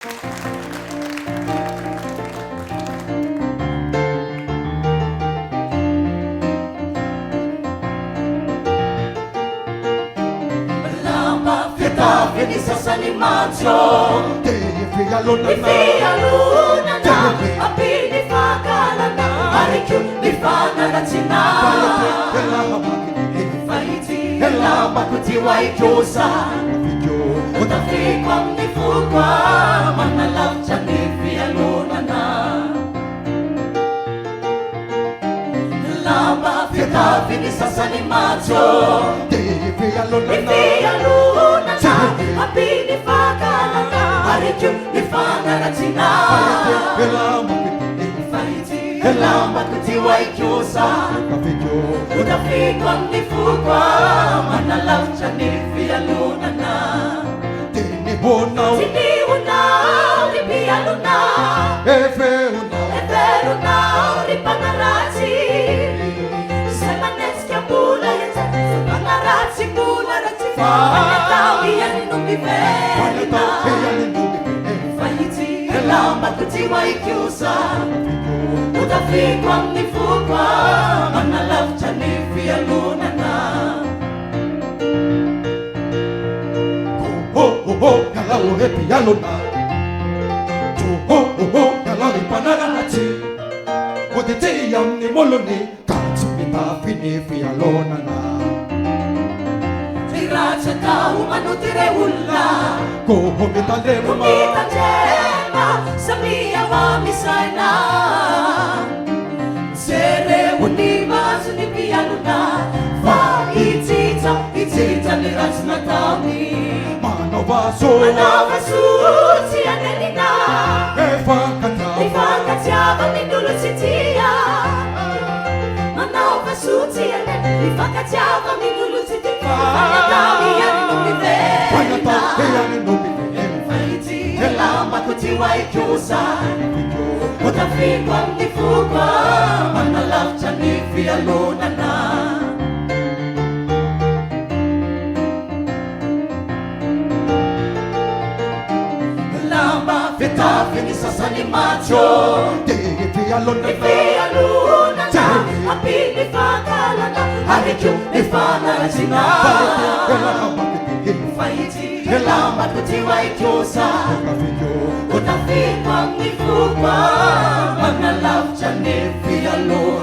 Fitafian'ny sasany mantsy fialonana amin'ny fankahalana ariko ny fanaratsiana fahitsy lambako ty hoay kosa Hotafiako amin'ny foko Manalavitra ny fialonana lamba fitafian'ny sasany mantsy fialonana amin'ny fankahalana ariko ny fanaratsiana fahitsy lambako ty hoay kosa Hotafiako amin'ny foko Manalavitra ny fialonana Dinihonao ny mpialona Heverinao ny mpanaratsy Izay manenjika mbola manaratsy atao no Heverinao fahitsy lambako ty hoay kosa Hotafiako amin'ny foko Manalavitra ny fialonana Kalo pialona Kalo mpanaratsy Hotafiako amin'ny molony Gasy fitafian'ny FIALONANA Ratsy atao manotire olona Mitandrema samia mamisaina Jerehony maso ny mpialona fa itsitsa ny ratsy nataony Manavasotsy anenina Ifankatsiava min'olo tsy tia Manavasotsy anenina Ifankatsiava min'olo tsy tia lambako ty hoay kosa Hotafiako amin'ny foko Manalavitra ny fialonana lamba fitafian'ny sasany mantsy fialonana amin'ny fankahalana ariko ny fanaratsiana fahitsy lambako ty hoay kosa Hotafiako amin'ny foko Manalavitra ny fialonana